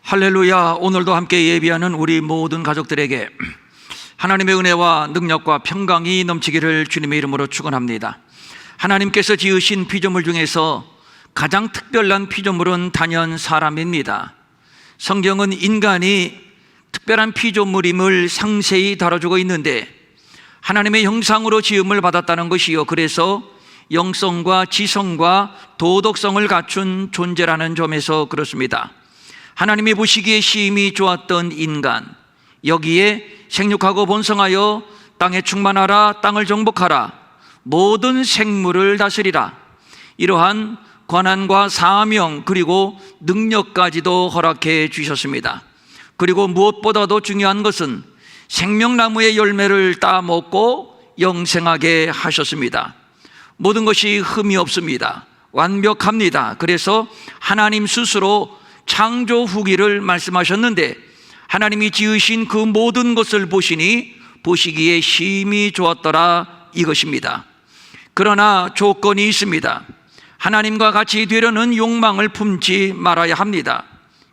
할렐루야. 오늘도 함께 예비하는 우리 모든 가족들에게 하나님의 은혜와 능력과 평강이 넘치기를 주님의 이름으로 축원합니다. 하나님께서 지으신 피조물 중에서 가장 특별한 피조물은 단연 사람입니다. 성경은 인간이 특별한 피조물임을 상세히 다뤄주고 있는데, 하나님의 형상으로 지음을 받았다는 것이요, 그래서 영성과 지성과 도덕성을 갖춘 존재라는 점에서 그렇습니다. 하나님이 보시기에 심히 좋았던 인간, 여기에 생육하고 번성하여 땅에 충만하라, 땅을 정복하라, 모든 생물을 다스리라, 이러한 권한과 사명 그리고 능력까지도 허락해 주셨습니다. 그리고 무엇보다도 중요한 것은 생명나무의 열매를 따먹고 영생하게 하셨습니다. 모든 것이 흠이 없습니다. 완벽합니다. 그래서 하나님 스스로 창조 후기를 말씀하셨는데, 하나님이 지으신 그 모든 것을 보시니 보시기에 심히 좋았더라, 이것입니다. 그러나 조건이 있습니다. 하나님과 같이 되려는 욕망을 품지 말아야 합니다.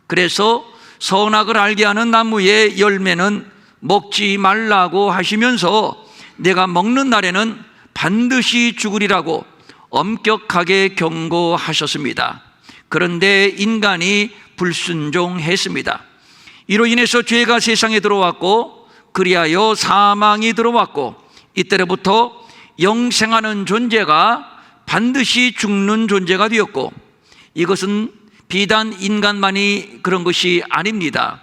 그래서 선악을 알게 하는 나무의 열매는 먹지 말라고 하시면서 내가 먹는 날에는 반드시 죽으리라고 엄격하게 경고하셨습니다. 그런데 인간이 불순종했습니다. 이로 인해서 죄가 세상에 들어왔고, 그리하여 사망이 들어왔고, 이때로부터 영생하는 존재가 반드시 죽는 존재가 되었고, 이것은 비단 인간만이 그런 것이 아닙니다.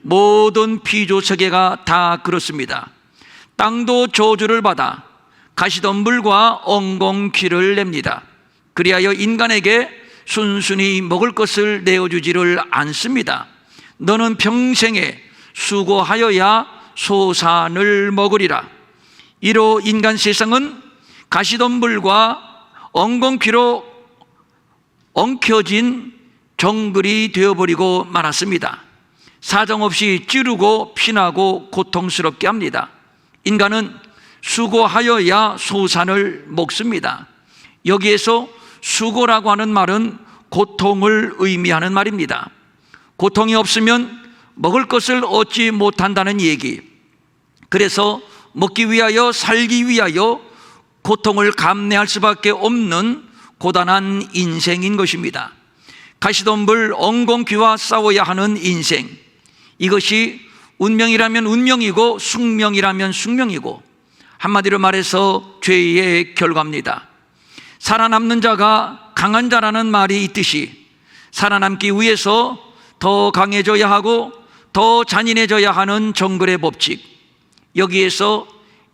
모든 피조세계가 다 그렇습니다. 땅도 저주를 받아 가시덤불과 엉겅퀴를 냅니다. 그리하여 인간에게 순순히 먹을 것을 내어주지를 않습니다. 너는 평생에 수고하여야 소산을 먹으리라. 이로 인간 세상은 가시덤불과 엉겅퀴로 엉켜진 정글이 되어버리고 말았습니다. 사정없이 찌르고 피나고 고통스럽게 합니다. 인간은 수고하여야 소산을 먹습니다. 여기에서 수고라고 하는 말은 고통을 의미하는 말입니다. 고통이 없으면 먹을 것을 얻지 못한다는 얘기. 그래서 먹기 위하여, 살기 위하여 고통을 감내할 수밖에 없는 고단한 인생인 것입니다. 가시덤불 엉겅퀴와 싸워야 하는 인생, 이것이 운명이라면 운명이고 숙명이라면 숙명이고, 한마디로 말해서 죄의 결과입니다. 살아남는 자가 강한 자라는 말이 있듯이, 살아남기 위해서 더 강해져야 하고 더 잔인해져야 하는 정글의 법칙, 여기에서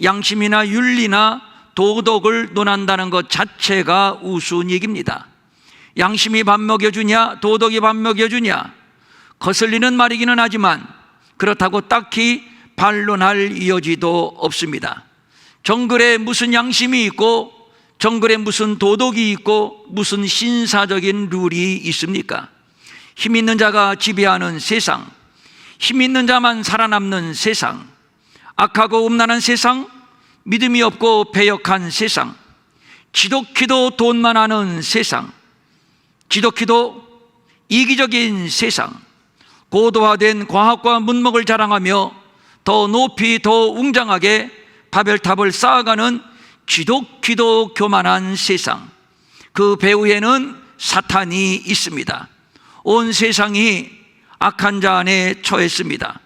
양심이나 윤리나 도덕을 논한다는 것 자체가 우스운 얘기입니다. 양심이 밥 먹여주냐, 도덕이 밥 먹여주냐, 거슬리는 말이기는 하지만 그렇다고 딱히 반론할 여지도 없습니다. 정글에 무슨 양심이 있고, 정글에 무슨 도덕이 있고, 무슨 신사적인 룰이 있습니까? 힘 있는 자가 지배하는 세상, 힘 있는 자만 살아남는 세상, 악하고 음란한 세상, 믿음이 없고 배역한 세상, 지독히도 돈만 하는 세상, 지독히도 이기적인 세상, 고도화된 과학과 문목을 자랑하며 더 높이 더 웅장하게 바벨탑을 쌓아가는 지독히도 교만한 세상, 그 배후에는 사탄이 있습니다. 온 세상이 악한 자 안에 처했습니다.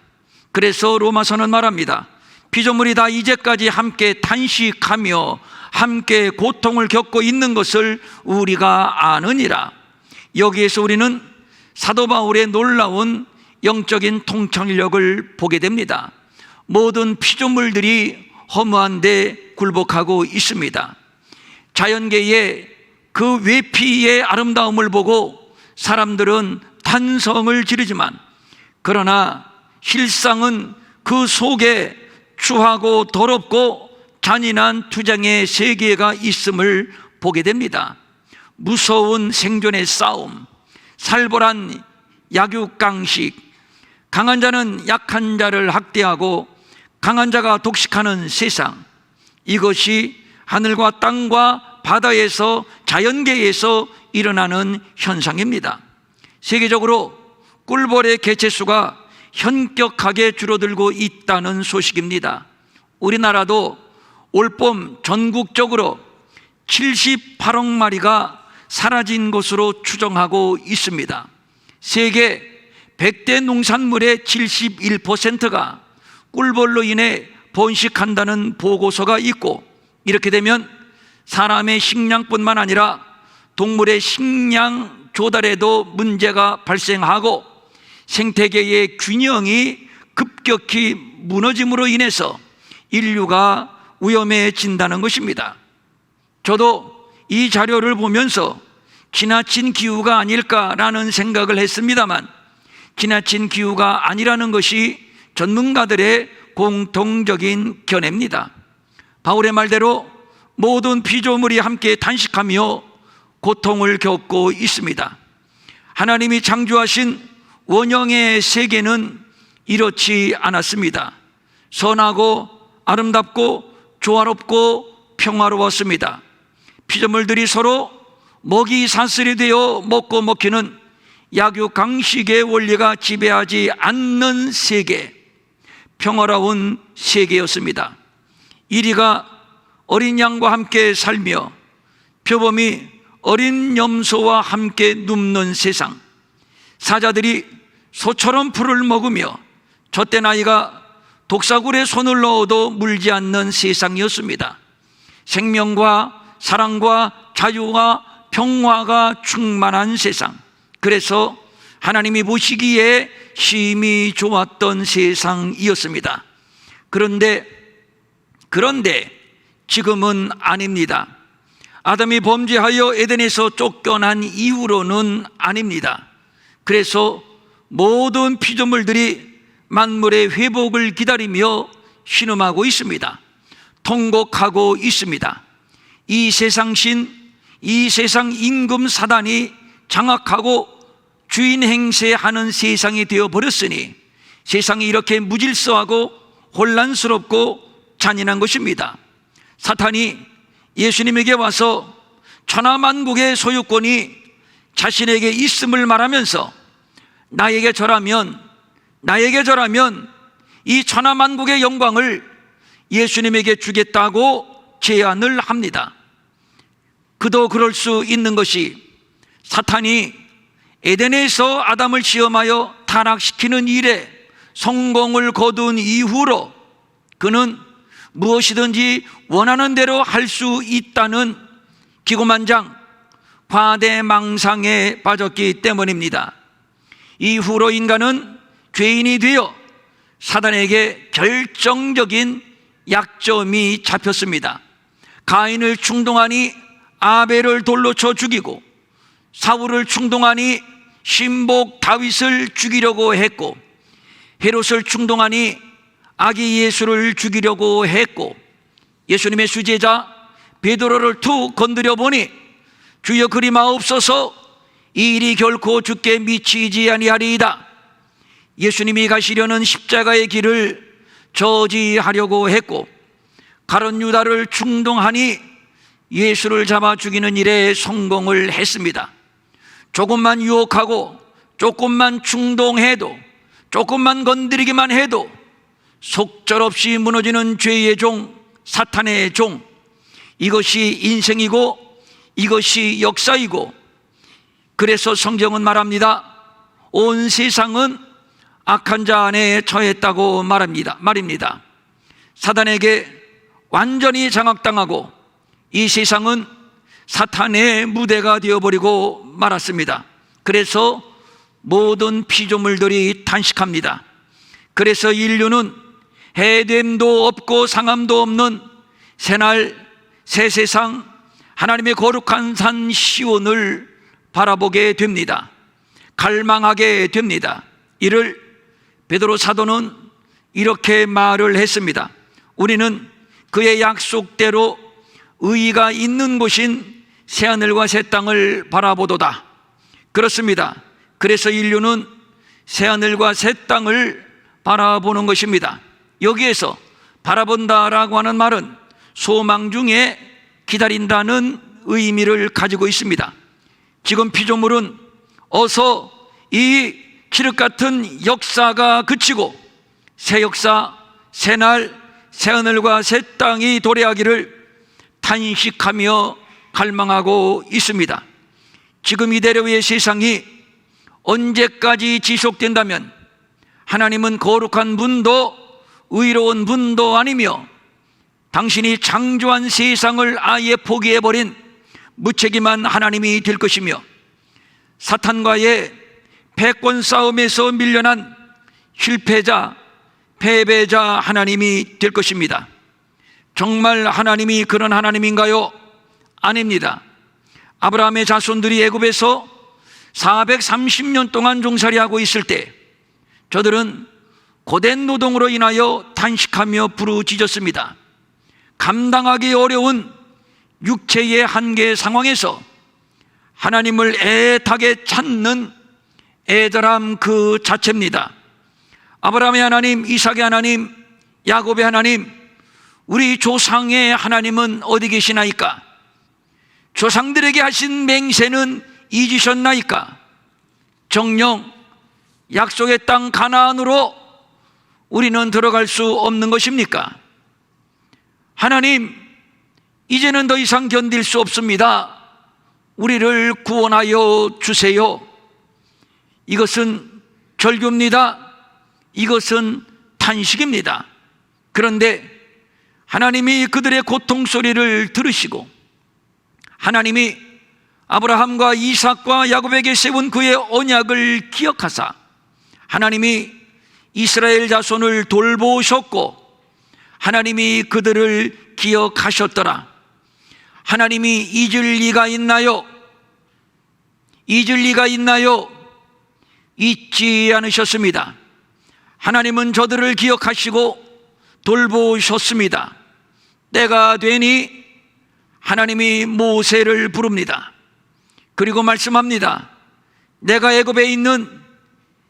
그래서 로마서는 말합니다. 피조물이 다 이제까지 함께 탄식하며 함께 고통을 겪고 있는 것을 우리가 아느니라. 여기에서 우리는 사도 바울의 놀라운 영적인 통찰력을 보게 됩니다. 모든 피조물들이 허무한데 굴복하고 있습니다. 자연계의 그 외피의 아름다움을 보고 사람들은 탄성을 지르지만, 그러나 실상은 그 속에 추하고 더럽고 잔인한 투쟁의 세계가 있음을 보게 됩니다. 무서운 생존의 싸움, 살벌한 약육강식, 강한 자는 약한 자를 학대하고 강한 자가 독식하는 세상, 이것이 하늘과 땅과 바다에서, 자연계에서 일어나는 현상입니다. 세계적으로 꿀벌의 개체수가 현격하게 줄어들고 있다는 소식입니다. 우리나라도 올봄 전국적으로 78억 마리가 사라진 것으로 추정하고 있습니다. 세계 100대 농산물의 71%가 꿀벌로 인해 번식한다는 보고서가 있고, 이렇게 되면 사람의 식량뿐만 아니라 동물의 식량 조달에도 문제가 발생하고 생태계의 균형이 급격히 무너짐으로 인해서 인류가 위험해진다는 것입니다. 저도 이 자료를 보면서 지나친 기후가 아닐까라는 생각을 했습니다만, 지나친 기후가 아니라는 것이 전문가들의 공통적인 견해입니다. 바울의 말대로 모든 피조물이 함께 탄식하며 고통을 겪고 있습니다. 하나님이 창조하신 원형의 세계는 이렇지 않았습니다. 선하고 아름답고 조화롭고 평화로웠습니다. 피조물들이 서로 먹이 사슬이 되어 먹고 먹히는 약육강식의 원리가 지배하지 않는 세계, 평화로운 세계였습니다. 이리가 어린 양과 함께 살며 표범이 어린 염소와 함께 눕는 세상, 사자들이 소처럼 풀을 먹으며 젖된 아이가 독사굴에 손을 넣어도 물지 않는 세상이었습니다. 생명과 사랑과 자유와 평화가 충만한 세상, 그래서 하나님이 보시기에 심히 좋았던 세상이었습니다. 그런데 지금은 아닙니다. 아담이 범죄하여 에덴에서 쫓겨난 이후로는 아닙니다. 그래서 모든 피조물들이 만물의 회복을 기다리며 신음하고 있습니다. 통곡하고 있습니다. 이 세상 임금 사단이 장악하고 주인 행세하는 세상이 되어버렸으니 세상이 이렇게 무질서하고 혼란스럽고 잔인한 것입니다. 사탄이 예수님에게 와서 천하만국의 소유권이 자신에게 있음을 말하면서 나에게 절하면 이 천하만국의 영광을 예수님에게 주겠다고 제안을 합니다. 그도 그럴 수 있는 것이 사탄이 에덴에서 아담을 시험하여 타락시키는 일에 성공을 거둔 이후로 그는 무엇이든지 원하는 대로 할 수 있다는 기고만장 과대망상에 빠졌기 때문입니다. 이후로 인간은 죄인이 되어 사단에게 결정적인 약점이 잡혔습니다. 가인을 충동하니 아벨을 돌로 쳐 죽이고, 사울을 충동하니 신복 다윗을 죽이려고 했고, 헤롯을 충동하니 아기 예수를 죽이려고 했고, 예수님의 수제자 베드로를 툭 건드려 보니 주여 그리 마옵소서, 이 일이 결코 주께 미치지 아니하리이다. 예수님이 가시려는 십자가의 길을 저지하려고 했고, 가룟 유다를 충동하니 예수를 잡아 죽이는 일에 성공을 했습니다. 조금만 유혹하고 조금만 충동해도, 조금만 건드리기만 해도 속절없이 무너지는 죄의 종, 사탄의 종, 이것이 인생이고 이것이 역사이고, 그래서 성경은 말합니다. 온 세상은 악한 자 안에 처했다고 말입니다. 사단에게 완전히 장악당하고 이 세상은 사탄의 무대가 되어버리고 말았습니다. 그래서 모든 피조물들이 탄식합니다. 그래서 인류는 해됨도 없고 상함도 없는 새날 새 세상 하나님의 거룩한 산 시온을 바라보게 됩니다. 갈망하게 됩니다. 이를 베드로 사도는 이렇게 말을 했습니다. 우리는 그의 약속대로 의의가 있는 곳인 새하늘과 새 땅을 바라보도다. 그렇습니다. 그래서 인류는 새하늘과 새 땅을 바라보는 것입니다. 여기에서 바라본다라고 하는 말은 소망 중에 기다린다는 의미를 가지고 있습니다. 지금 피조물은 어서 이 칠흑 같은 역사가 그치고 새 역사, 새 날, 새 하늘과 새 땅이 도래하기를 탄식하며 갈망하고 있습니다. 지금 이대로의 세상이 언제까지 지속된다면 하나님은 거룩한 분도 의로운 분도 아니며 당신이 창조한 세상을 아예 포기해버린 무책임한 하나님이 될 것이며 사탄과의 패권 싸움에서 밀려난 실패자, 패배자 하나님이 될 것입니다. 정말 하나님이 그런 하나님인가요? 아닙니다. 아브라함의 자손들이 애굽에서 430년 동안 종살이하고 있을 때 저들은 고된 노동으로 인하여 탄식하며 부르짖었습니다. 감당하기 어려운 육체의 한계 상황에서 하나님을 애타게 찾는 애절함 그 자체입니다. 아브라함의 하나님, 이삭의 하나님, 야곱의 하나님, 우리 조상의 하나님은 어디 계시나이까? 조상들에게 하신 맹세는 잊으셨나이까? 정녕 약속의 땅 가나안으로 우리는 들어갈 수 없는 것입니까? 하나님, 이제는 더 이상 견딜 수 없습니다. 우리를 구원하여 주세요. 이것은 절규입니다. 이것은 탄식입니다. 그런데 하나님이 그들의 고통 소리를 들으시고 하나님이 아브라함과 이삭과 야곱에게 세운 그의 언약을 기억하사 하나님이 이스라엘 자손을 돌보셨고 하나님이 그들을 기억하셨더라. 하나님이 잊을 리가 있나요? 잊을 리가 있나요? 잊지 않으셨습니다. 하나님은 저들을 기억하시고 돌보셨습니다. 때가 되니 하나님이 모세를 부릅니다. 그리고 말씀합니다. 내가 애굽에 있는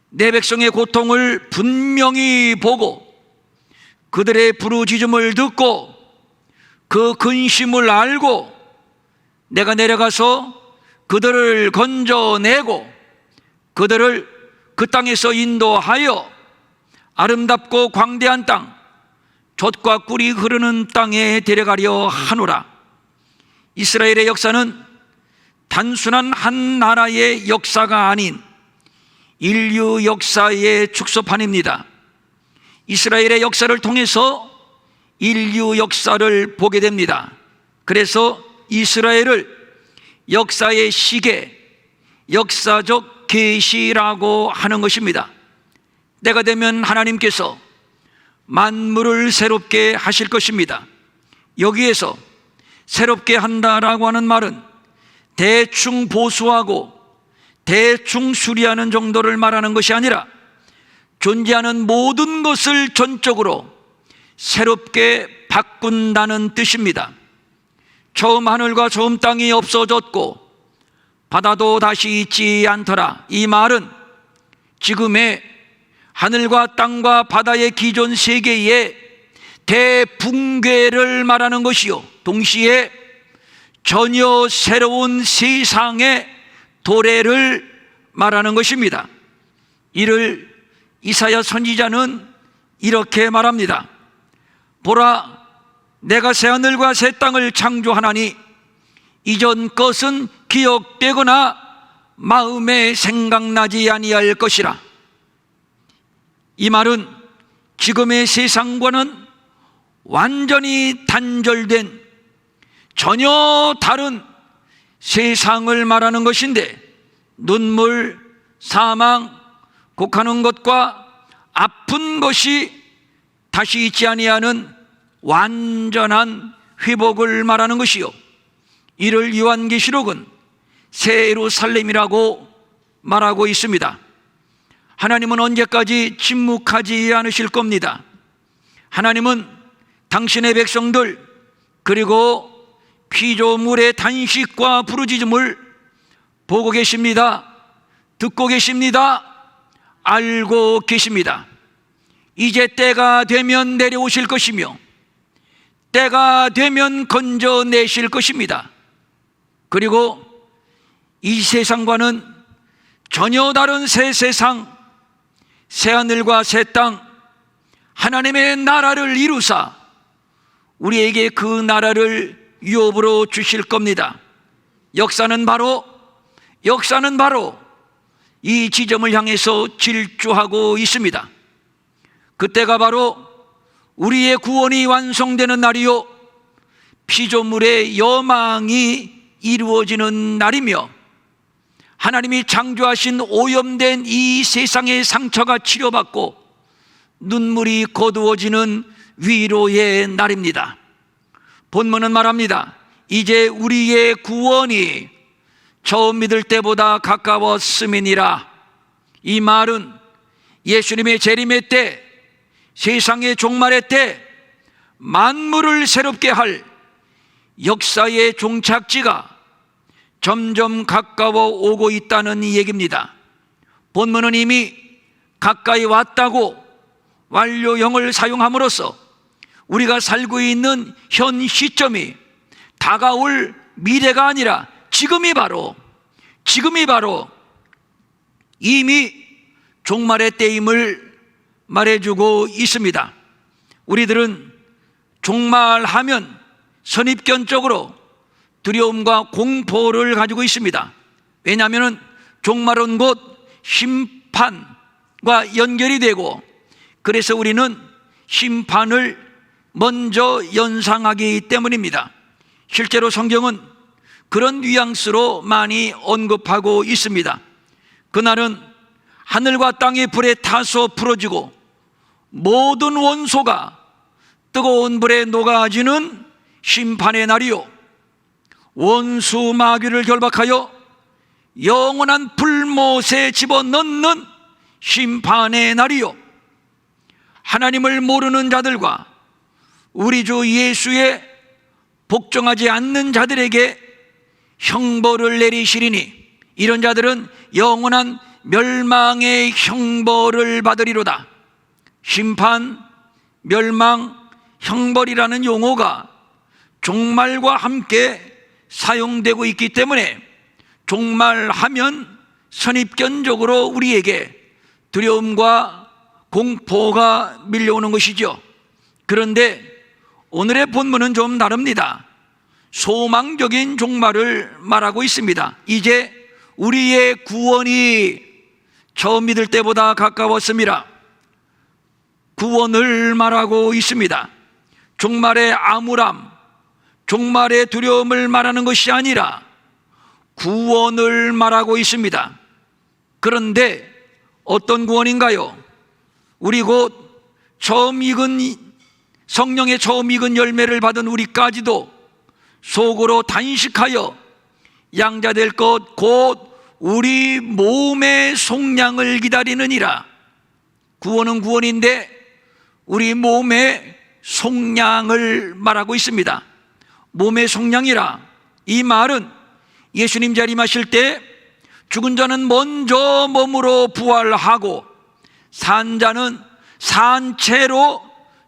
내 백성의 고통을 분명히 보고 그들의 부르짖음을 듣고 그 근심을 알고 내가 내려가서 그들을 건져내고 그들을 그 땅에서 인도하여 아름답고 광대한 땅, 젖과 꿀이 흐르는 땅에 데려가려 하노라. 이스라엘의 역사는 단순한 한 나라의 역사가 아닌 인류 역사의 축소판입니다. 이스라엘의 역사를 통해서 인류 역사를 보게 됩니다. 그래서 이스라엘을 역사의 시계, 역사적 계시라고 하는 것입니다. 때가 되면 하나님께서 만물을 새롭게 하실 것입니다. 여기에서 새롭게 한다라고 하는 말은 대충 보수하고 대충 수리하는 정도를 말하는 것이 아니라 존재하는 모든 것을 전적으로 새롭게 바꾼다는 뜻입니다. 처음 하늘과 처음 땅이 없어졌고 바다도 다시 있지 않더라. 이 말은 지금의 하늘과 땅과 바다의 기존 세계의 대붕괴를 말하는 것이요, 동시에 전혀 새로운 세상의 도래를 말하는 것입니다. 이를 이사야 선지자는 이렇게 말합니다. 보라, 내가 새하늘과 새 땅을 창조하나니 이전 것은 기억되거나 마음에 생각나지 아니할 것이라. 이 말은 지금의 세상과는 완전히 단절된 전혀 다른 세상을 말하는 것인데, 눈물, 사망, 곡하는 것과 아픈 것이 다시 있지 아니하는 완전한 회복을 말하는 것이요, 이를 요한계시록은 새 예루살렘이라고 말하고 있습니다. 하나님은 언제까지 침묵하지 않으실 겁니다. 하나님은 당신의 백성들, 그리고 피조물의 단식과 부르짖음을 보고 계십니다. 듣고 계십니다. 알고 계십니다. 이제 때가 되면 내려오실 것이며 때가 되면 건져내실 것입니다. 그리고 이 세상과는 전혀 다른 새 세상, 새하늘과 새 땅, 하나님의 나라를 이루사 우리에게 그 나라를 유업으로 주실 겁니다. 역사는 바로 이 지점을 향해서 질주하고 있습니다. 그때가 바로 우리의 구원이 완성되는 날이요, 피조물의 여망이 이루어지는 날이며, 하나님이 창조하신 오염된 이 세상의 상처가 치료받고 눈물이 거두어지는 위로의 날입니다. 본문은 말합니다. 이제 우리의 구원이 처음 믿을 때보다 가까웠음이니라. 이 말은 예수님의 재림의 때, 세상의 종말의 때 만물을 새롭게 할 역사의 종착지가 점점 가까워 오고 있다는 얘기입니다. 본문은 이미 가까이 왔다고 완료형을 사용함으로써 우리가 살고 있는 현 시점이 다가올 미래가 아니라 지금이 바로 이미 종말의 때임을 말해주고 있습니다. 우리들은 종말하면 선입견적으로 두려움과 공포를 가지고 있습니다. 왜냐하면 종말은 곧 심판과 연결이 되고, 그래서 우리는 심판을 먼저 연상하기 때문입니다. 실제로 성경은 그런 뉘앙스로 많이 언급하고 있습니다. 그날은 하늘과 땅이 불에 타서 부러지고 모든 원소가 뜨거운 불에 녹아지는 심판의 날이요, 원수 마귀를 결박하여 영원한 불못에 집어넣는 심판의 날이요, 하나님을 모르는 자들과 우리 주 예수의 복종하지 않는 자들에게 형벌을 내리시리니 이런 자들은 영원한 멸망의 형벌을 받으리로다. 심판, 멸망, 형벌이라는 용어가 종말과 함께 사용되고 있기 때문에 종말하면 선입견적으로 우리에게 두려움과 공포가 밀려오는 것이죠. 그런데 오늘의 본문은 좀 다릅니다. 소망적인 종말을 말하고 있습니다. 이제 우리의 구원이 처음 믿을 때보다 가까웠습니다. 구원을 말하고 있습니다. 종말의 암울함, 종말의 두려움을 말하는 것이 아니라 구원을 말하고 있습니다. 그런데 어떤 구원인가요? 우리 곧 성령의 처음 익은 열매를 받은 우리까지도 속으로 단식하여 양자될 것 곧 우리 몸의 속량을 기다리느니라. 구원은 구원인데 우리 몸의 속량을 말하고 있습니다. 몸의 속량이라, 이 말은 예수님 자림하실 때 죽은 자는 먼저 몸으로 부활하고 산 자는 산 채로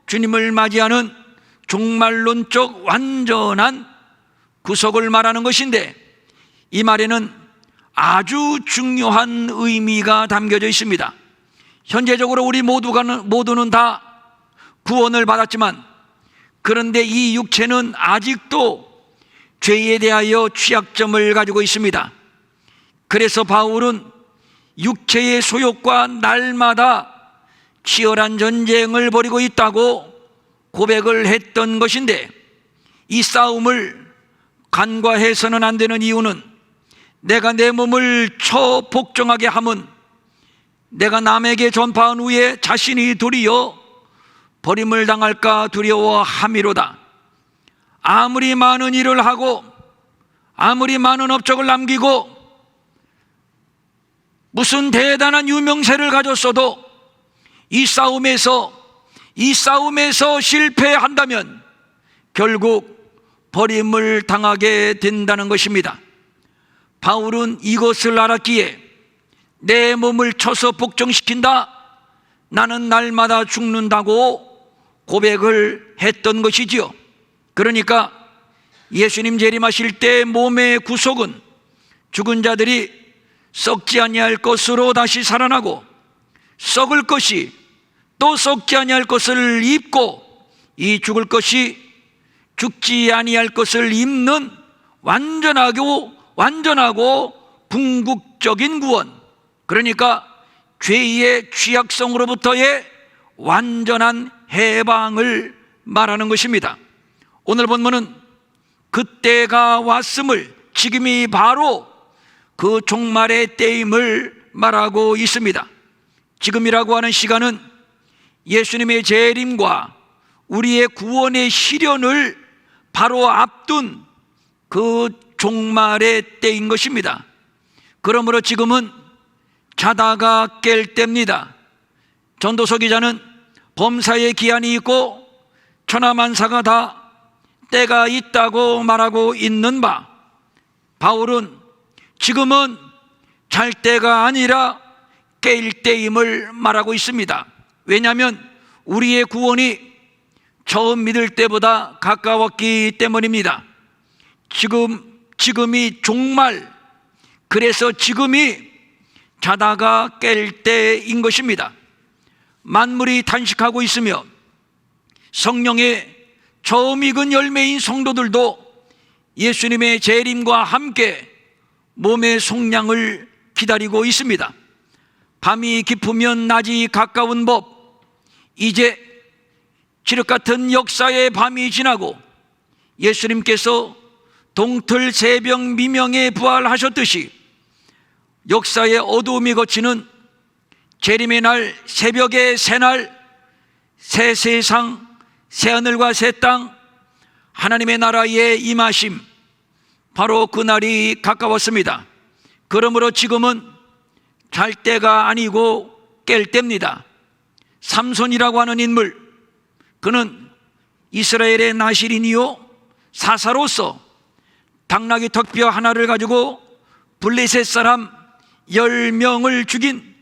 주님을 맞이하는 종말론적 완전한 구속을 말하는 것인데, 이 말에는 아주 중요한 의미가 담겨져 있습니다. 현재적으로 우리 모두는 다 구원을 받았지만, 그런데 이 육체는 아직도 죄에 대하여 취약점을 가지고 있습니다. 그래서 바울은 육체의 소욕과 날마다 치열한 전쟁을 벌이고 있다고 고백을 했던 것인데, 이 싸움을 간과해서는 안 되는 이유는 내가 내 몸을 복종하게 함은 내가 남에게 전파한 후에 자신이 도리어 버림을 당할까 두려워함이로다. 아무리 많은 일을 하고 아무리 많은 업적을 남기고 무슨 대단한 유명세를 가졌어도 이 싸움에서 실패한다면 결국 버림을 당하게 된다는 것입니다. 바울은 이것을 알았기에 내 몸을 쳐서 복종시킨다, 나는 날마다 죽는다고 고백을 했던 것이지요. 그러니까 예수님 재림하실 때 몸의 구속은 죽은 자들이 썩지 아니할 것으로 다시 살아나고 썩을 것이 또 썩지 아니할 것을 입고 이 죽을 것이 죽지 아니할 것을 입는 완전하고 궁극적인 구원, 그러니까 죄의 취약성으로부터의 완전한 해방을 말하는 것입니다. 오늘 본문은 그때가 왔음을, 지금이 바로 그 종말의 때임을 말하고 있습니다. 지금이라고 하는 시간은 예수님의 재림과 우리의 구원의 실현을 바로 앞둔 그 종말의 때인 것입니다. 그러므로 지금은 자다가 깰 때입니다. 전도서 기자는 범사에 기한이 있고 천하만사가 다 때가 있다고 말하고 있는 바, 바울은 지금은 잘 때가 아니라 깰 때임을 말하고 있습니다. 왜냐하면 우리의 구원이 처음 믿을 때보다 가까웠기 때문입니다. 지금이 종말, 그래서 지금이 자다가 깰 때인 것입니다. 만물이 탄식하고 있으며 성령의 처음 익은 열매인 성도들도 예수님의 재림과 함께 몸의 속량을 기다리고 있습니다. 밤이 깊으면 낮이 가까운 법, 이제 칠흑 같은 역사의 밤이 지나고 예수님께서 동틀 새벽 미명에 부활하셨듯이 역사의 어두움이 걷히는 재림의 날, 새벽의 새날, 새 세상, 새 하늘과 새 땅, 하나님의 나라의 임하심, 바로 그 날이 가까웠습니다. 그러므로 지금은 잘 때가 아니고 깰 때입니다. 삼손이라고 하는 인물, 그는 이스라엘의 나실인이요 사사로서 당나귀 턱뼈 하나를 가지고 블레셋 사람 10명을 죽인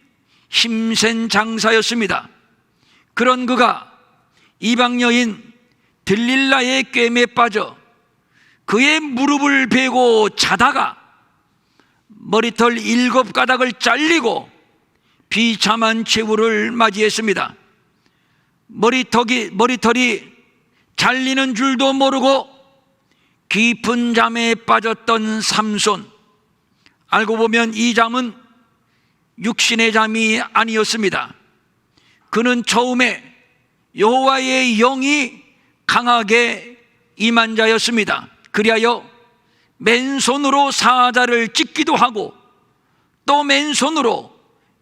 힘센 장사였습니다. 그런 그가 이방 여인 들릴라의 꿰매에 빠져 그의 무릎을 베고 자다가 머리털 7가닥을 잘리고 비참한 최후를 맞이했습니다. 머리털이 잘리는 줄도 모르고 깊은 잠에 빠졌던 삼손, 알고 보면 이 잠은 육신의 잠이 아니었습니다. 그는 처음에 여호와의 영이 강하게 임한 자였습니다. 그리하여 맨손으로 사자를 찢기도 하고 또 맨손으로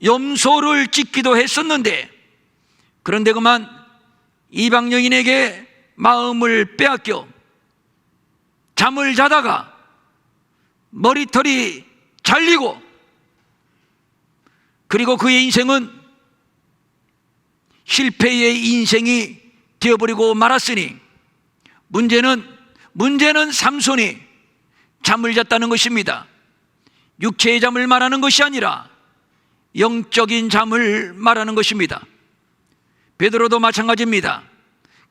염소를 찢기도 했었는데, 그런데 그만 이방 여인에게 마음을 빼앗겨 잠을 자다가 머리털이 잘리고, 그리고 그의 인생은 실패의 인생이 되어버리고 말았으니 문제는 삼손이 잠을 잤다는 것입니다. 육체의 잠을 말하는 것이 아니라 영적인 잠을 말하는 것입니다. 베드로도 마찬가지입니다.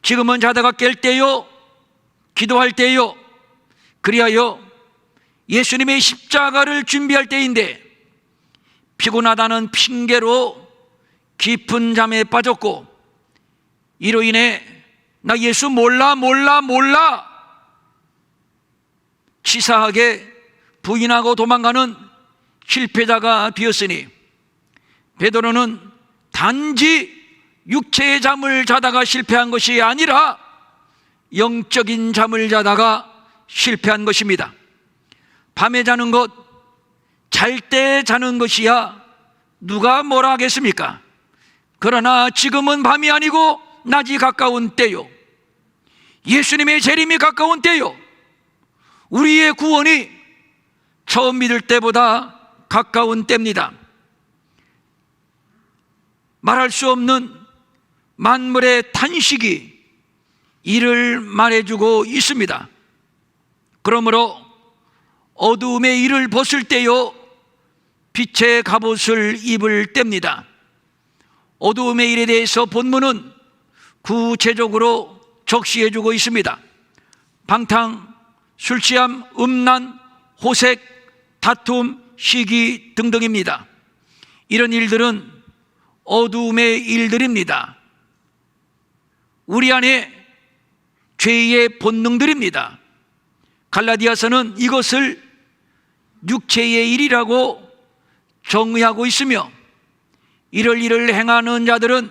지금은 자다가 깰 때요, 기도할 때요, 그리하여 예수님의 십자가를 준비할 때인데 피곤하다는 핑계로 깊은 잠에 빠졌고, 이로 인해 나 예수 몰라 치사하게 부인하고 도망가는 실패자가 되었으니, 베드로는 단지 육체의 잠을 자다가 실패한 것이 아니라 영적인 잠을 자다가 실패한 것입니다. 밤에 자는 것, 잘 때 자는 것이야 누가 뭐라 하겠습니까? 그러나 지금은 밤이 아니고 낮이 가까운 때요, 예수님의 재림이 가까운 때요, 우리의 구원이 처음 믿을 때보다 가까운 때입니다. 말할 수 없는 만물의 탄식이 이를 말해주고 있습니다. 그러므로 어두움의 이를 벗을 때요, 빛의 갑옷을 입을 때입니다. 어두움의 일에 대해서 본문은 구체적으로 적시해주고 있습니다. 방탕, 술취함, 음란, 호색, 다툼, 시기 등등입니다. 이런 일들은 어둠의 일들입니다. 우리 안에 죄의 본능들입니다. 갈라디아서는 이것을 육체의 일이라고 정의하고 있으며, 이럴 일을 행하는 자들은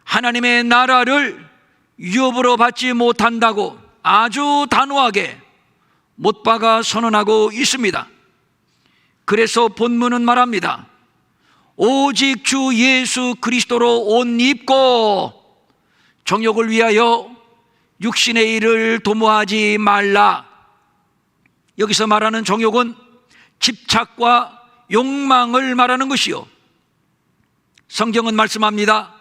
하나님의 나라를 유업으로 받지 못한다고 아주 단호하게 못 박아 선언하고 있습니다. 그래서 본문은 말합니다. 오직 주 예수 그리스도로 옷 입고 정욕을 위하여 육신의 일을 도모하지 말라. 여기서 말하는 정욕은 집착과 욕망을 말하는 것이요, 성경은 말씀합니다.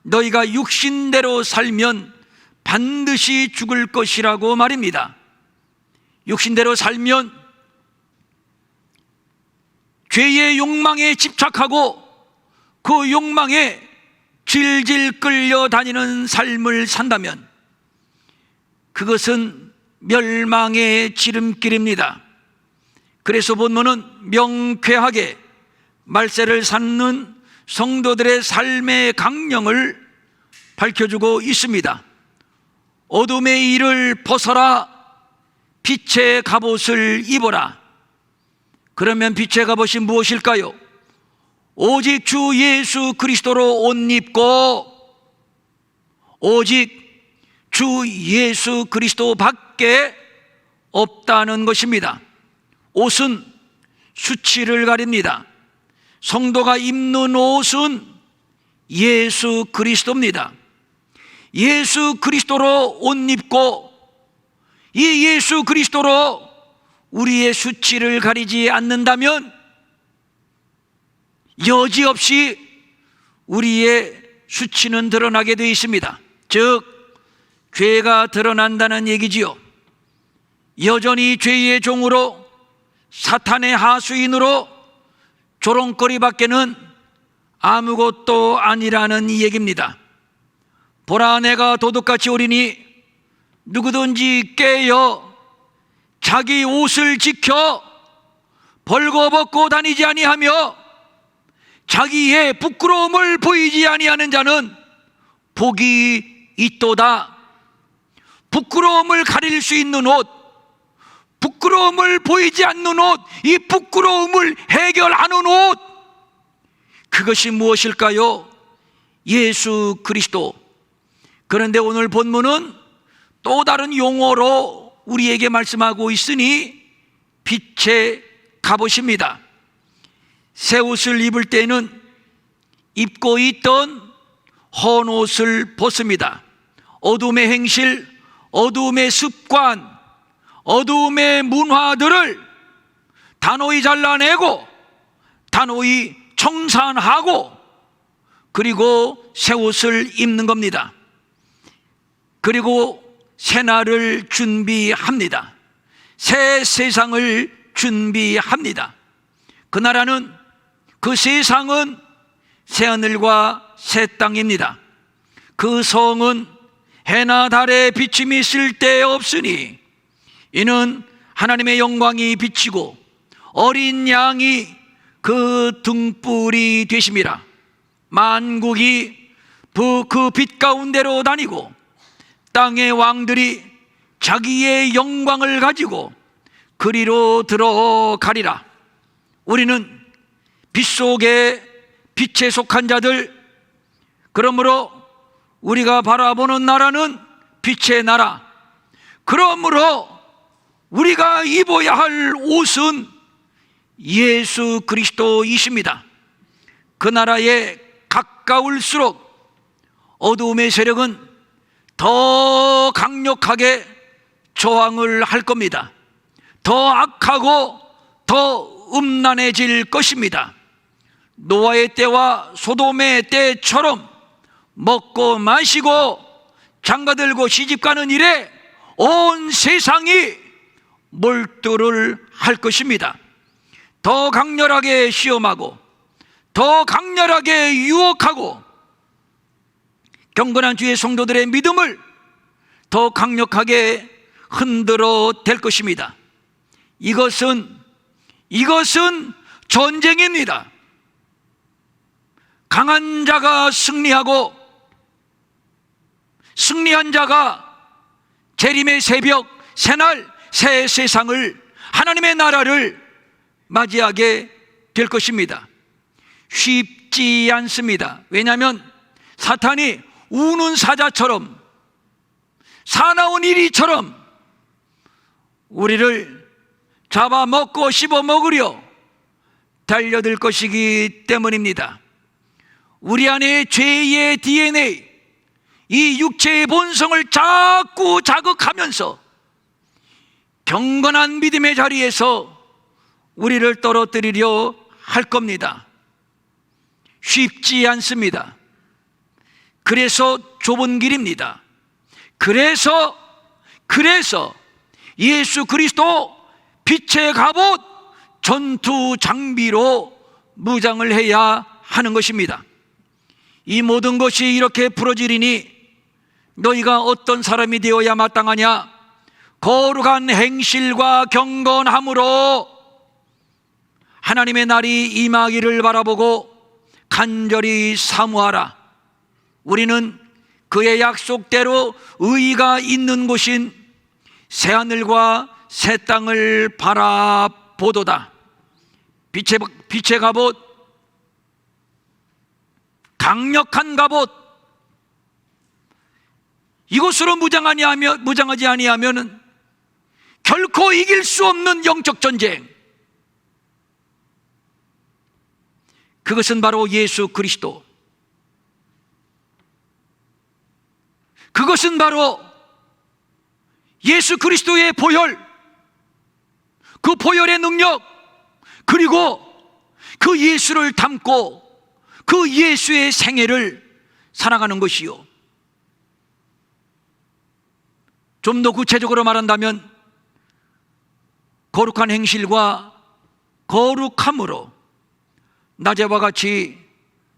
너희가 육신대로 살면 반드시 죽을 것이라고 말입니다. 육신대로 살면 죄의 욕망에 집착하고 그 욕망에 질질 끌려다니는 삶을 산다면 그것은 멸망의 지름길입니다. 그래서 본문은 명쾌하게 말세를 찾는 성도들의 삶의 강령을 밝혀주고 있습니다. 어둠의 일을 벗어라, 빛의 갑옷을 입어라. 그러면 빛의 갑옷이 무엇일까요? 오직 주 예수 그리스도로 옷 입고 오직 주 예수 그리스도 밖에 없다는 것입니다. 옷은 수치를 가립니다. 성도가 입는 옷은 예수 그리스도입니다. 예수 그리스도로 옷 입고 이 예수 그리스도로 우리의 수치를 가리지 않는다면 여지없이 우리의 수치는 드러나게 되어 있습니다. 즉 죄가 드러난다는 얘기지요. 여전히 죄의 종으로 사탄의 하수인으로 조롱거리밖에는 아무것도 아니라는 이 얘기입니다. 보라, 내가 도둑같이 오리니 누구든지 깨어 자기 옷을 지켜 벌거벗고 다니지 아니하며 자기의 부끄러움을 보이지 아니하는 자는 복이 있도다. 부끄러움을 가릴 수 있는 옷, 부끄러움을 보이지 않는 옷, 이 부끄러움을 해결하는 옷, 그것이 무엇일까요? 예수 그리스도. 그런데 오늘 본문은 또 다른 용어로 우리에게 말씀하고 있으니 빛의 갑옷입니다. 새 옷을 입을 때는 입고 있던 헌 옷을 벗습니다. 어둠의 행실, 어둠의 습관, 어둠의 문화들을 단호히 잘라내고 단호히 청산하고 그리고 새 옷을 입는 겁니다. 그리고 새 날을 준비합니다. 새 세상을 준비합니다. 그 나라는, 그 세상은 새하늘과 새 땅입니다. 그 성은 해나 달에 비침이 쓸데없으니 이는 하나님의 영광이 비치고 어린 양이 그 등불이 되심이라. 만국이 그 빛 가운데로 다니고 땅의 왕들이 자기의 영광을 가지고 그리로 들어가리라. 우리는 빛 속에 빛에 속한 자들, 그러므로 우리가 바라보는 나라는 빛의 나라, 그러므로 우리가 입어야 할 옷은 예수 그리스도이십니다. 그 나라에 가까울수록 어두움의 세력은 더 강력하게 저항을 할 겁니다. 더 악하고 더 음란해질 것입니다. 노아의 때와 소돔의 때처럼 먹고 마시고 장가들고 시집가는 일에 온 세상이 몰두를 할 것입니다. 더 강렬하게 시험하고 더 강렬하게 유혹하고 경건한 주의 성도들의 믿음을 더 강력하게 흔들어 댈 것입니다. 이것은 전쟁입니다. 강한 자가 승리하고 승리한 자가 재림의 새벽, 새날, 새 세상을, 하나님의 나라를 맞이하게 될 것입니다. 쉽지 않습니다. 왜냐하면 사탄이 우는 사자처럼, 사나운 이리처럼 우리를 잡아먹고 씹어먹으려 달려들 것이기 때문입니다. 우리 안에 죄의 DNA, 이 육체의 본성을 자꾸 자극하면서 경건한 믿음의 자리에서 우리를 떨어뜨리려 할 겁니다. 쉽지 않습니다. 그래서 좁은 길입니다. 그래서 예수 그리스도 빛의 갑옷, 전투 장비로 무장을 해야 하는 것입니다. 이 모든 것이 이렇게 부러지리니 너희가 어떤 사람이 되어야 마땅하냐? 거룩한 행실과 경건함으로 하나님의 날이 임하기를 바라보고 간절히 사모하라. 우리는 그의 약속대로 의의가 있는 곳인 새하늘과 새 땅을 바라보도다. 빛의 갑옷, 강력한 갑옷, 이것으로 무장하지 아니하면 결코 이길 수 없는 영적 전쟁, 그것은 바로 예수 그리스도, 그것은 바로 예수 그리스도의 보혈, 그 보혈의 능력, 그리고 그 예수를 담고 그 예수의 생애를 살아가는 것이요. 좀 더 구체적으로 말한다면 거룩한 행실과 거룩함으로 낮에와 같이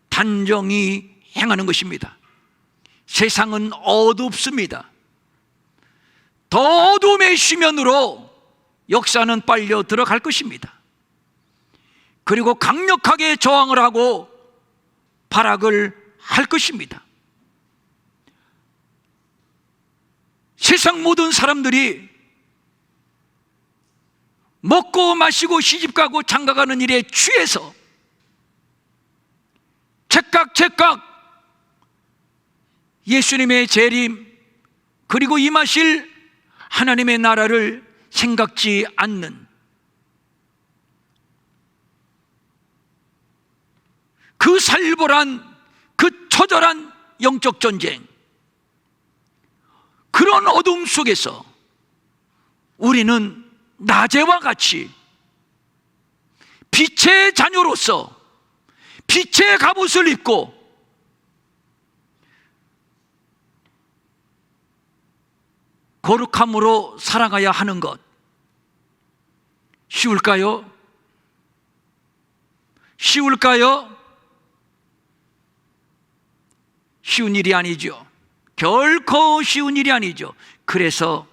단정히 행하는 것입니다. 세상은 어둡습니다. 더 어둠의 쉬면으로 역사는 빨려 들어갈 것입니다. 그리고 강력하게 저항을 하고 발악을 할 것입니다. 세상 모든 사람들이 먹고 마시고 시집가고 장가가는 일에 취해서 제각 예수님의 재림, 그리고 임하실 하나님의 나라를 생각지 않는 그 살벌한, 그 처절한 영적 전쟁, 그런 어둠 속에서 우리는 낮에와 같이 빛의 자녀로서 빛의 갑옷을 입고 거룩함으로 살아가야 하는 것, 쉬울까요? 쉬울까요? 쉬운 일이 아니죠. 결코 쉬운 일이 아니죠. 그래서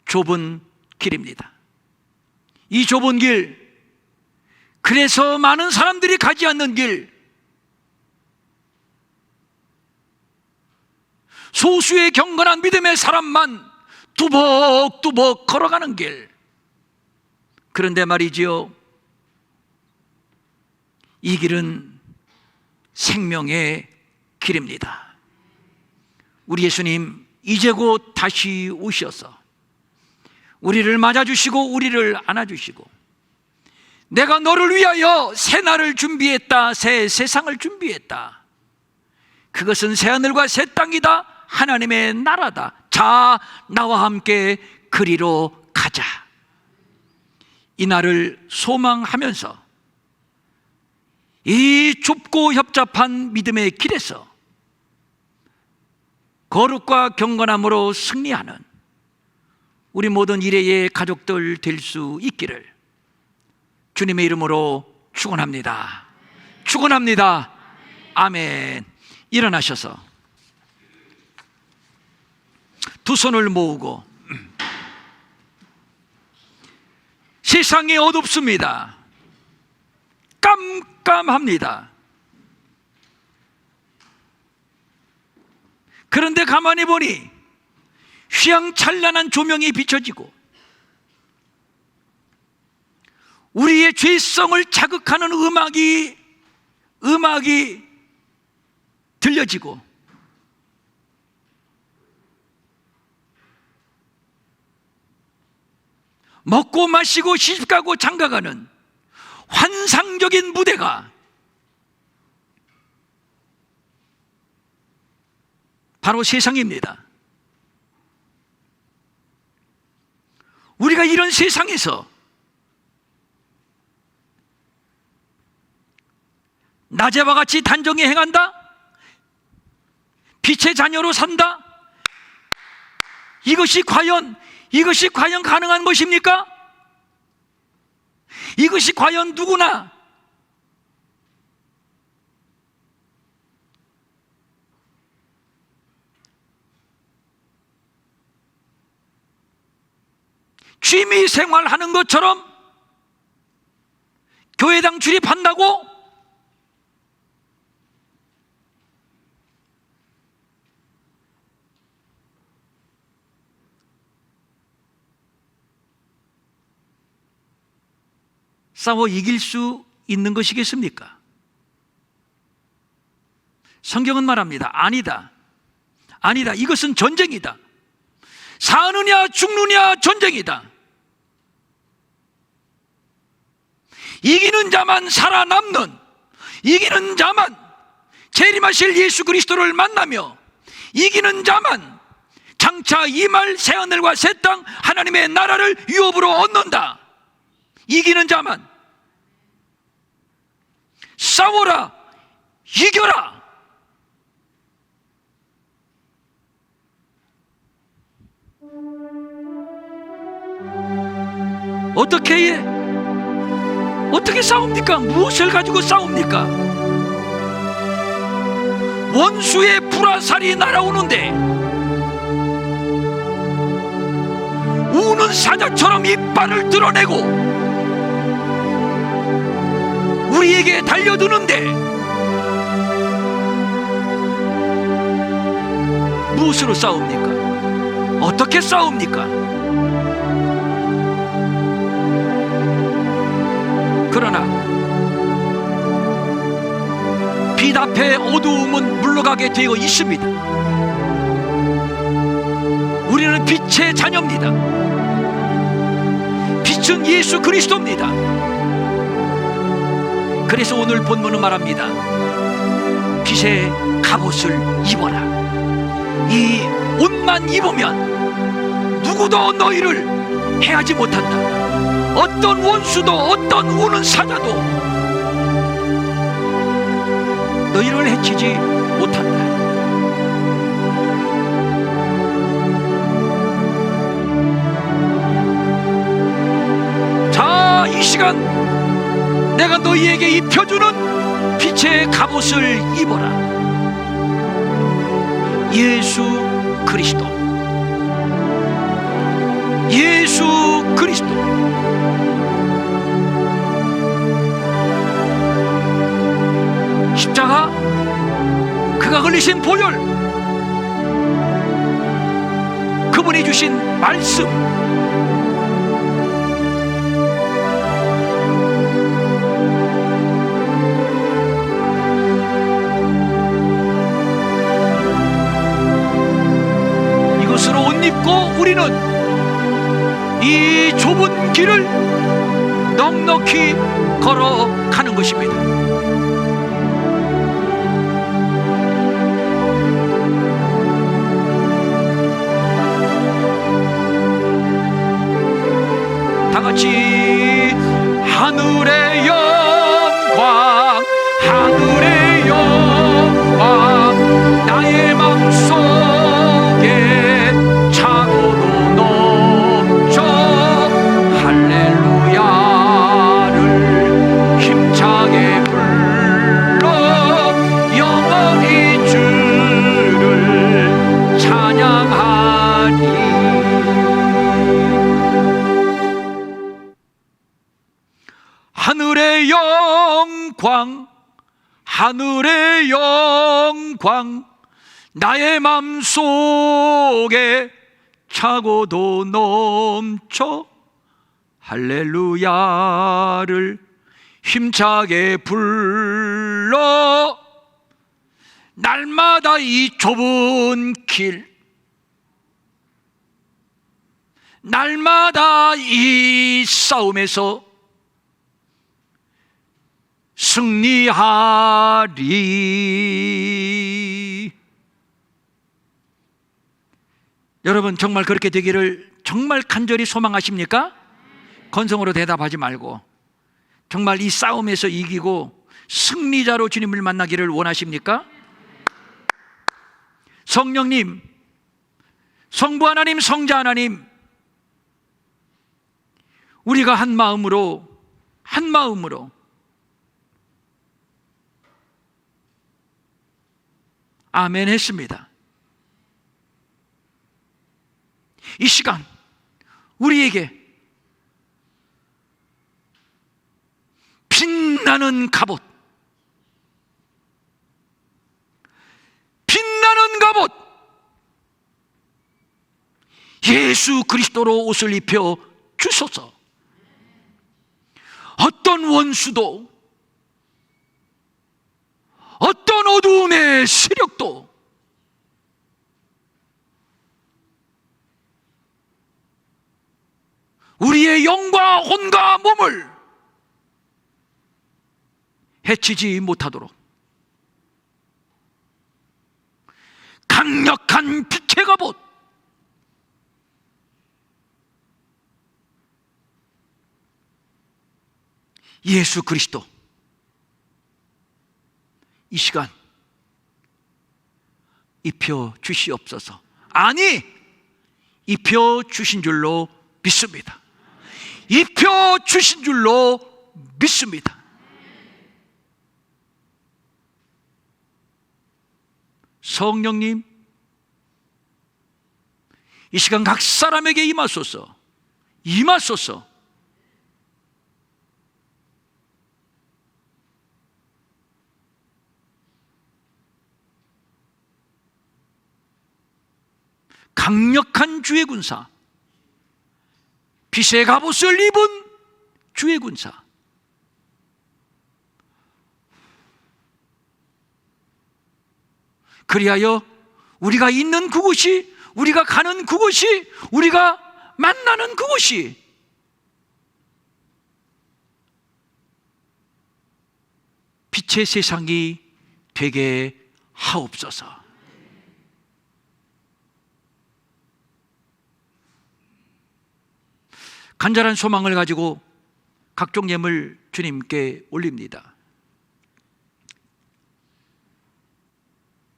좁은 길입니다. 이 좁은 길, 그래서 많은 사람들이 가지 않는 길, 소수의 경건한 믿음의 사람만 뚜벅뚜벅 걸어가는 길. 그런데 말이지요, 이 길은 생명의 길입니다. 우리 예수님 이제 곧 다시 오셔서 우리를 맞아주시고 우리를 안아주시고, 내가 너를 위하여 새 날을 준비했다, 새 세상을 준비했다, 그것은 새 하늘과 새 땅이다, 하나님의 나라다, 자 나와 함께 그리로 가자. 이 날을 소망하면서 이 좁고 협잡한 믿음의 길에서 거룩과 경건함으로 승리하는 우리 모든 일회의 가족들 될 수 있기를 주님의 이름으로 축원합니다. 축원합니다. 아멘. 일어나셔서 두 손을 모으고, 세상이 어둡습니다. 깜깜합니다. 그런데 가만히 보니 휘황찬란한 조명이 비춰지고 우리의 죄성을 자극하는 음악이 들려지고 먹고 마시고 시집가고 장가가는 환상적인 무대가 바로 세상입니다. 우리가 이런 세상에서 낮에와 같이 단정히 행한다? 빛의 자녀로 산다? 이것이 과연 가능한 것입니까? 이것이 과연 누구나 취미 생활하는 것처럼 교회당 출입한다고 싸워 이길 수 있는 것이겠습니까? 성경은 말합니다. 아니다. 이것은 전쟁이다. 사느냐 죽느냐 전쟁이다. 이기는 자만 살아남는, 이기는 자만 재림하실 예수 그리스도를 만나며 이기는 자만 장차 임할 새하늘과 새 땅 하나님의 나라를 유업으로 얻는다. 이기는 자만 싸워라, 이겨라. 어떻게 해? 어떻게 싸웁니까? 무엇을 가지고 싸웁니까? 원수의 불화살이 날아오는데 우는 사자처럼 이빨을 드러내고 우리에게 달려드는데 무엇으로 싸웁니까? 어떻게 싸웁니까? 그러나 빛 앞에 어두움은 물러가게 되어 있습니다. 우리는 빛의 자녀입니다. 빛은 예수 그리스도입니다. 그래서 오늘 본문은 말합니다. 빛의 갑옷을 입어라. 이 옷만 입으면 누구도 너희를 해하지 못한다. 어떤 원수도 어떤 우는 사자도 너희를 해치지 못한다. 자, 이 시간 내가 너희에게 입혀주는 빛의 갑옷을 입어라. 예수 그리스도, 예수 그리스도. 십자가, 그가 걸리신 보혈, 그분이 주신 말씀, 이것으로 옷 입고 우리는 이 좁은 길을 넉넉히 걸어가는 것입니다. 다 같이 하늘의 영광, 하늘의 영광, 나의 맘속에 차고도 넘쳐 할렐루야를 힘차게 불러 하늘의 영광 나의 맘속에 차고도 넘쳐 할렐루야를 힘차게 불러 날마다 이 좁은 길 날마다 이 싸움에서 승리하리. 여러분 정말 그렇게 되기를 정말 간절히 소망하십니까? 건성으로 대답하지 말고 정말 이 싸움에서 이기고 승리자로 주님을 만나기를 원하십니까? 성령님, 성부 하나님, 성자 하나님, 우리가 한 마음으로 아멘 했습니다. 이 시간 우리에게 빛나는 갑옷, 예수 그리스도로 옷을 입혀 주소서. 어떤 원수도, 어떤 어두움의 세력도 우리의 영과 혼과 몸을 해치지 못하도록 강력한 빛의 갑옷, 예수 그리스도 이 시간 입혀 주시옵소서. 아니, 입혀 주신 줄로 믿습니다. 입혀 주신 줄로 믿습니다. 성령님, 이 시간 각 사람에게 임하소서. 강력한 주의 군사, 빛의 갑옷을 입은 주의 군사, 그리하여 우리가 있는 그곳이, 우리가 가는 그곳이, 우리가 만나는 그곳이 빛의 세상이 되게 하옵소서. 간절한 소망을 가지고 각종 예물 주님께 올립니다.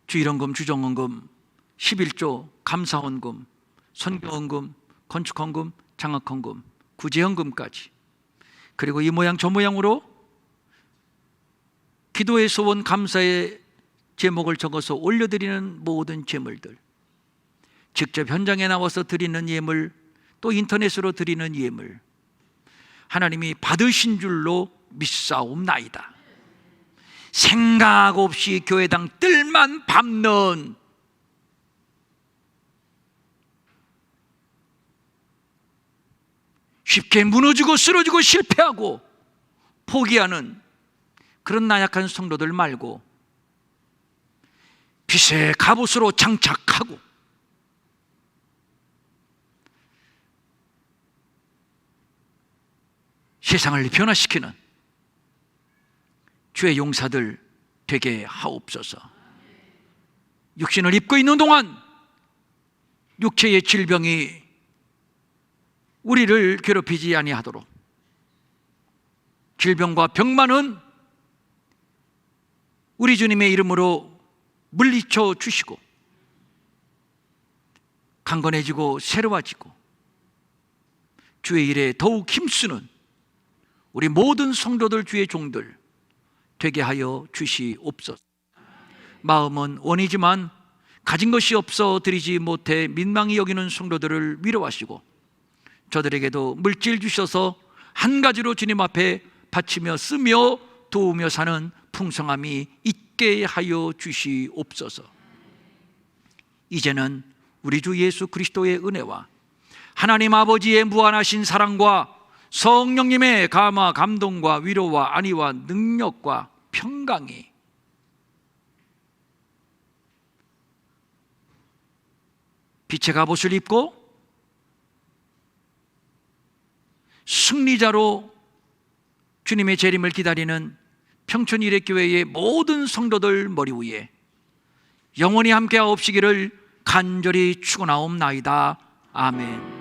주일헌금, 주정헌금, 11조, 감사헌금, 선교헌금, 건축헌금, 장학헌금, 구제헌금까지, 그리고 이 모양 저 모양으로 기도의 소원, 감사의 제목을 적어서 올려드리는 모든 제물들, 직접 현장에 나와서 드리는 예물, 또 인터넷으로 드리는 예물, 하나님이 받으신 줄로 믿사옵나이다. 생각 없이 교회당 뜰만 밟는 쉽게 무너지고 쓰러지고 실패하고 포기하는 그런 나약한 성도들 말고 빛의 갑옷으로 장착하고 세상을 변화시키는 주의 용사들 되게 하옵소서. 육신을 입고 있는 동안 육체의 질병이 우리를 괴롭히지 아니하도록, 질병과 병만은 우리 주님의 이름으로 물리쳐 주시고 강건해지고 새로워지고 주의 일에 더욱 힘쓰는 우리 모든 성도들, 주의 종들 되게 하여 주시옵소서. 마음은 원이지만 가진 것이 없어 드리지 못해 민망히 여기는 성도들을 위로하시고 저들에게도 물질 주셔서 한 가지로 주님 앞에 바치며 쓰며 도우며 사는 풍성함이 있게 하여 주시옵소서. 이제는 우리 주 예수 그리스도의 은혜와 하나님 아버지의 무한하신 사랑과 성령님의 감화 감동과 위로와 안위와 능력과 평강이 빛의 갑옷을 입고 승리자로 주님의 재림을 기다리는 평촌일회교회의 모든 성도들 머리 위에 영원히 함께하옵시기를 간절히 축원하옵나이다. 아멘.